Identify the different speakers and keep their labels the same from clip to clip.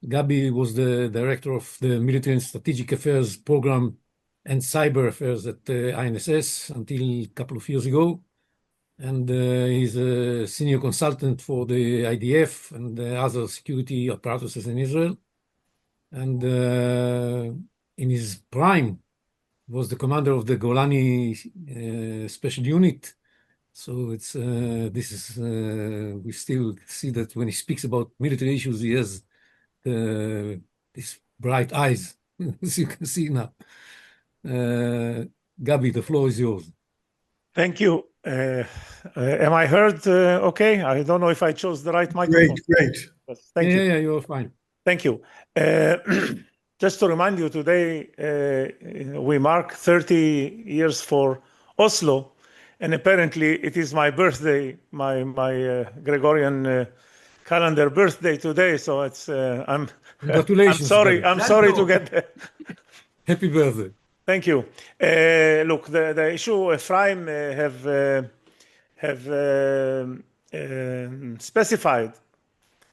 Speaker 1: Gabi was the director of the Military and Strategic Affairs Program and Cyber Affairs at INSS until a couple of years ago. And he's a senior consultant for the IDF and other security apparatuses in Israel. And in his prime, was the commander of the Golani Special Unit. So it's this is we still see that when he speaks about military issues, he has these bright eyes, as you can see now. Gabi, the floor is yours.
Speaker 2: Thank you. Am I heard okay? I don't know if I chose the right microphone.
Speaker 3: Great.
Speaker 2: Yes, thank you.
Speaker 1: Yeah, you're fine.
Speaker 2: Thank you. Just to remind you, today we mark 30 years for Oslo, and apparently it is my birthday, my Gregorian calendar birthday today. So it's
Speaker 1: Congratulations.
Speaker 2: I'm sorry to get there.
Speaker 1: Happy birthday.
Speaker 2: Thank you. Look, the issue Ephraim have specified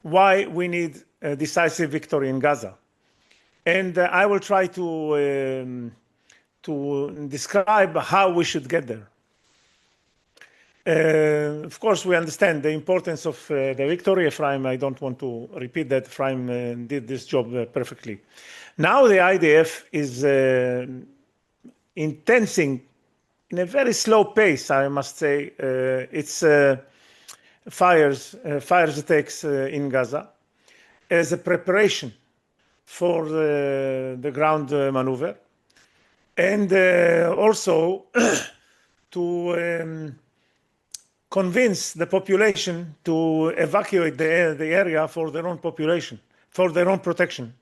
Speaker 2: why we need a decisive victory in Gaza. And I will try to describe how we should get there. Of course, we understand the importance of the victory. Ephraim, I don't want to repeat that. Ephraim did this job perfectly. Now the IDF is intensing in a very slow pace, I must say, its fires attacks in Gaza as a preparation for the ground maneuver, and also to convince the population to evacuate the area for their own population, for their own protection.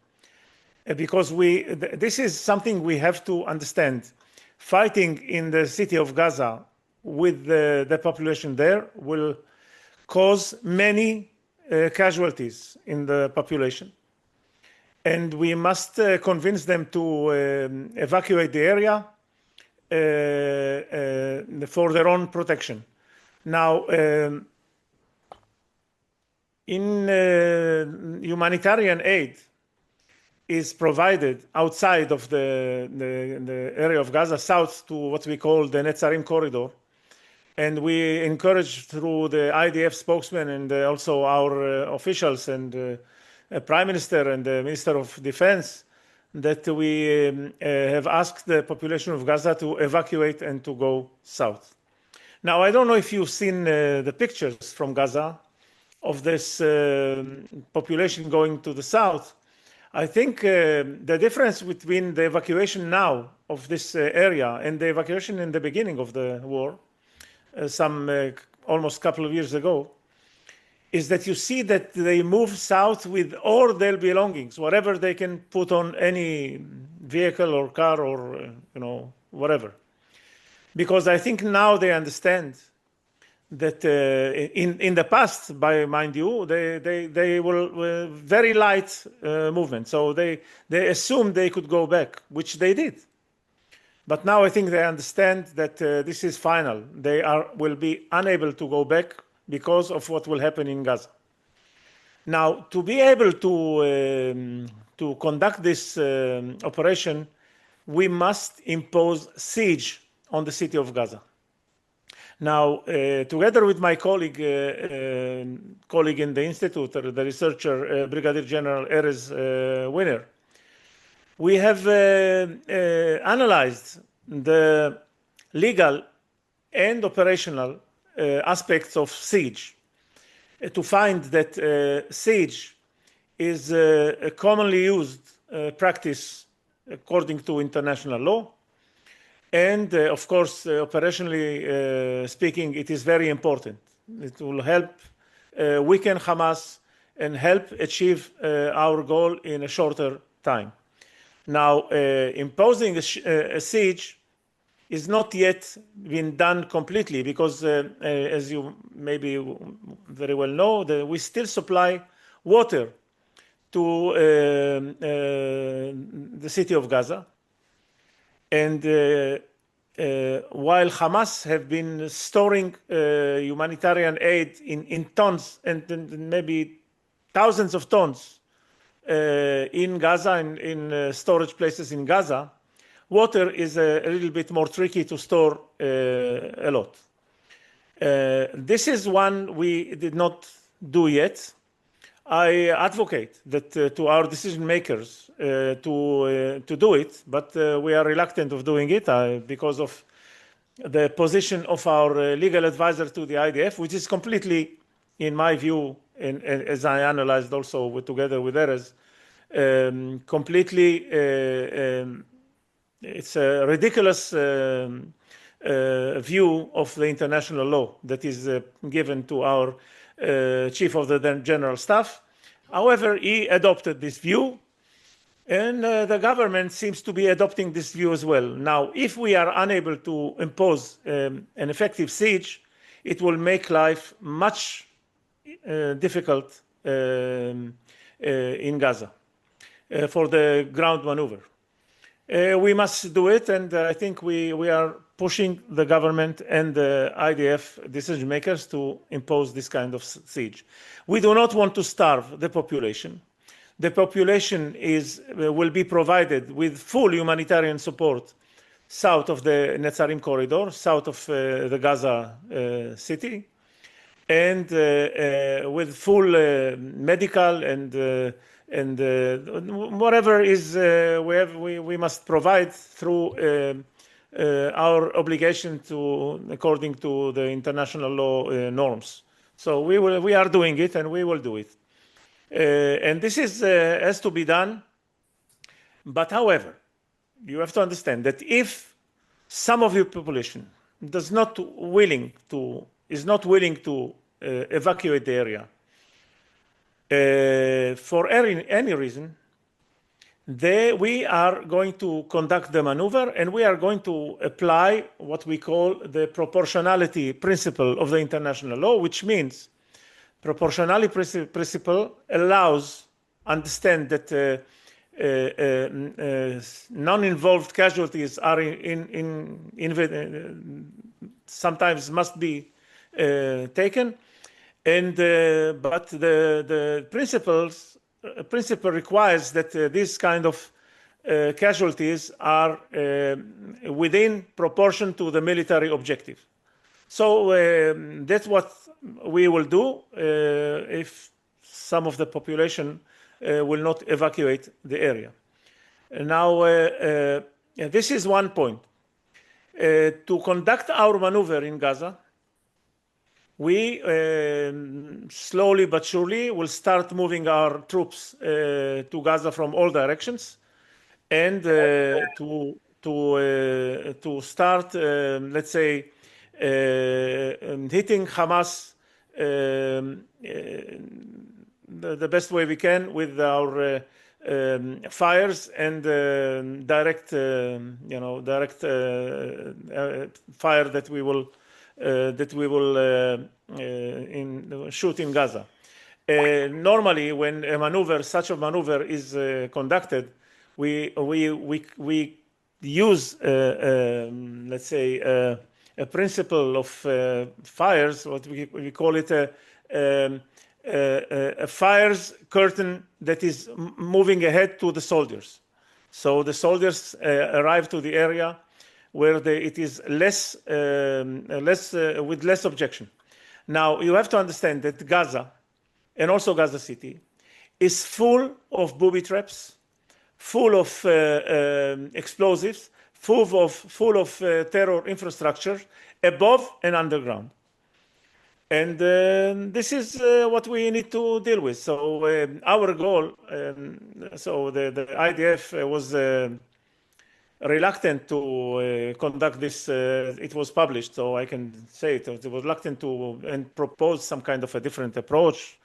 Speaker 2: Because this is something we have to understand. Fighting in the city of Gaza with the population there will cause many casualties in the population. And we must convince them to evacuate the area for their own protection. Now, in humanitarian aid is provided outside of the area of Gaza, south to what we call the Netzarim corridor. And we encourage through the IDF spokesman and also our officials and Prime Minister and the Minister of Defense that we have asked the population of Gaza to evacuate and to go south. Now, I don't know if you've seen the pictures from Gaza of this population going to the south. I think the difference between the evacuation now of this area and the evacuation in the beginning of the war, almost couple of years ago, is that you see that they move south with all their belongings, whatever they can put on any vehicle or car or whatever. Because I think now they understand that in the past, mind you, they were very light movement. So they assumed they could go back, which they did. But now I think they understand that this is final. They will be unable to go back because of what will happen in Gaza. Now, to be able to conduct this operation, we must impose siege on the city of Gaza. Now, together with my colleague in the Institute, the researcher, Brigadier General Erez Winner, we have analyzed the legal and operational aspects of siege to find that siege is a commonly used practice according to international law. And of course, operationally speaking, it is very important. It will help weaken Hamas and help achieve our goal in a shorter time. Now, imposing a siege is not yet been done completely because, as you maybe very well know, we still supply water to the city of Gaza. And while Hamas have been storing humanitarian aid in tons and maybe thousands of tons in Gaza, in storage places in Gaza, water is a little bit more tricky to store a lot. This is one we did not do yet. I advocate that to our decision makers to do it, but we are reluctant of doing it because of the position of our legal advisor to the IDF, which is completely, in my view, and as I analyzed also together with Erez, completely, it's a ridiculous view of the international law that is given to our chief of the general staff. However, he adopted this view, and the government seems to be adopting this view as well. Now, if we are unable to impose an effective siege, it will make life much difficult in Gaza for the ground maneuver. We must do it, and I think we are pushing the government and the IDF decision makers to impose this kind of siege. We do not want to starve the population. The population will be provided with full humanitarian support south of the Netzarim corridor, south of the Gaza city, and with full medical and whatever is we must provide through our obligation according to the international law norms. So we are doing it, and we will do it. And this has to be done. But however, you have to understand that if some of your population is not willing to evacuate the area for any reason, we are going to conduct the maneuver, and we are going to apply what we call the proportionality principle of the international law, which means proportionality principle allows understand that non-involved casualties are sometimes must be taken, and but the principle requires that this kind of casualties are within proportion to the military objective. So that's what we will do if some of the population will not evacuate the area. Now, this is one point. To conduct our maneuver in Gaza, we slowly but surely will start moving our troops to Gaza from all directions, and to start, let's say, hitting Hamas the best way we can with our fires and direct fire that we will shoot in Gaza. Normally, when such a maneuver is conducted, we use let's say a principle of fires. What we call it a fires curtain that is moving ahead to the soldiers. So the soldiers arrive to the area where it is with less objection. Now, you have to understand that Gaza, and also Gaza City, is full of booby traps, full of explosives, full of terror infrastructure, above and underground. And this is what we need to deal with. So our goal, so the IDF was reluctant to conduct this. It was published, so I can say it. It was reluctant to and propose some kind of a different approach,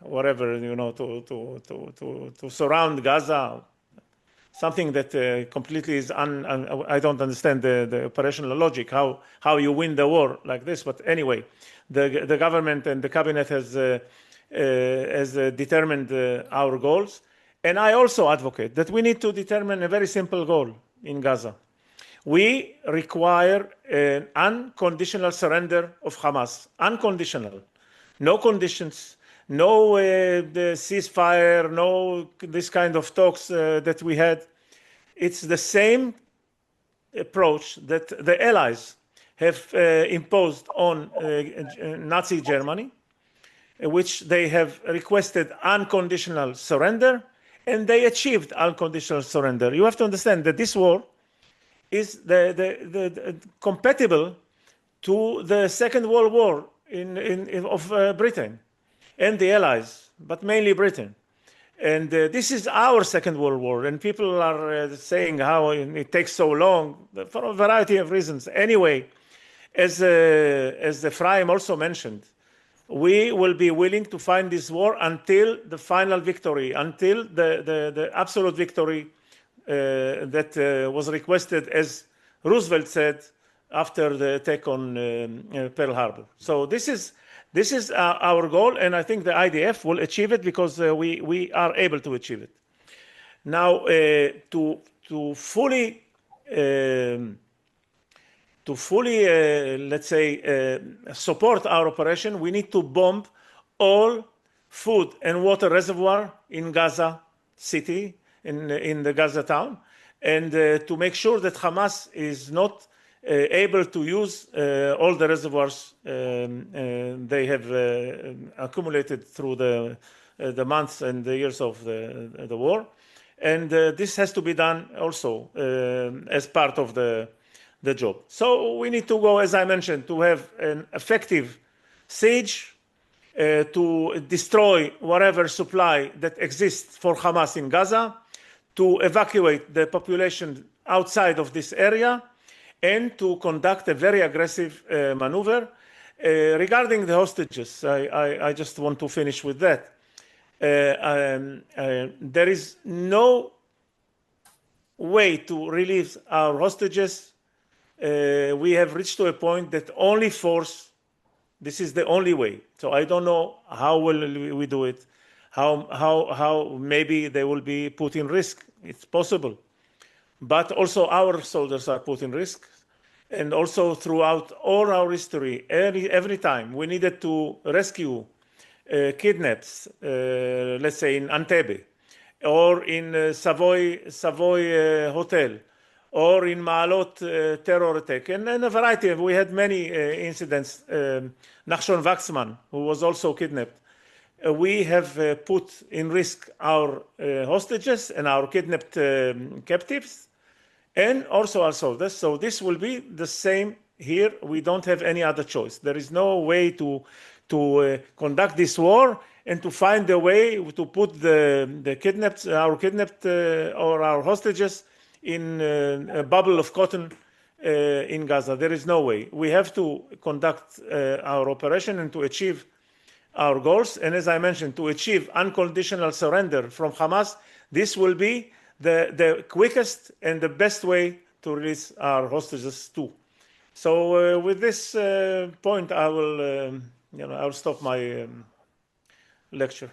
Speaker 2: whatever, to surround Gaza. Something that completely is I don't understand the operational logic, how you win the war like this. But anyway, the government and the cabinet has determined our goals. And I also advocate that we need to determine a very simple goal in Gaza. We require an unconditional surrender of Hamas. Unconditional. No conditions, no the ceasefire, no this kind of talks that we had. It's the same approach that the Allies have imposed on Nazi Germany, which they have requested unconditional surrender, and they achieved unconditional surrender. You have to understand that this war is compatible to the Second World War of Britain and the Allies, but mainly Britain. And this is our Second World War, and people are saying how it takes so long for a variety of reasons. Anyway, as the Ephraim also mentioned, we will be willing to fight this war until the final victory, until the absolute victory that was requested, as Roosevelt said, after the attack on Pearl Harbor. So this is our goal, and I think the IDF will achieve it because we are able to achieve it. Now, to fully, let's say, support our operation, we need to bomb all food and water reservoir in Gaza city, in the Gaza town, and to make sure that Hamas is not able to use all the reservoirs they have accumulated through the months and the years of the war. And this has to be done also as part of the job. So we need to go, as I mentioned, to have an effective siege to destroy whatever supply that exists for Hamas in Gaza, to evacuate the population outside of this area, and to conduct a very aggressive maneuver. Regarding the hostages, I just want to finish with that. There is no way to release our hostages. We have reached to a point that only force, this is the only way. So I don't know how will we do it, how maybe they will be put in risk. It's possible. But also our soldiers are put in risk. And also throughout all our history, every time we needed to rescue kidnaps, let's say in Entebbe, or in Savoy Hotel, or in Maalot terror attack, and a variety of, we had many incidents. Nachshon Waxman, who was also kidnapped. We have put in risk our hostages and our kidnapped captives, and also our soldiers. So this will be the same here. We don't have any other choice. There is no way to conduct this war and to find a way to put the kidnapped, our kidnapped or our hostages in a bubble of cotton in Gaza. There is no way. We have to conduct our operation and to achieve our goals. And as I mentioned, to achieve unconditional surrender from Hamas, this will be the quickest and the best way to release our hostages too. So with this point, I will, I'll stop my lecture.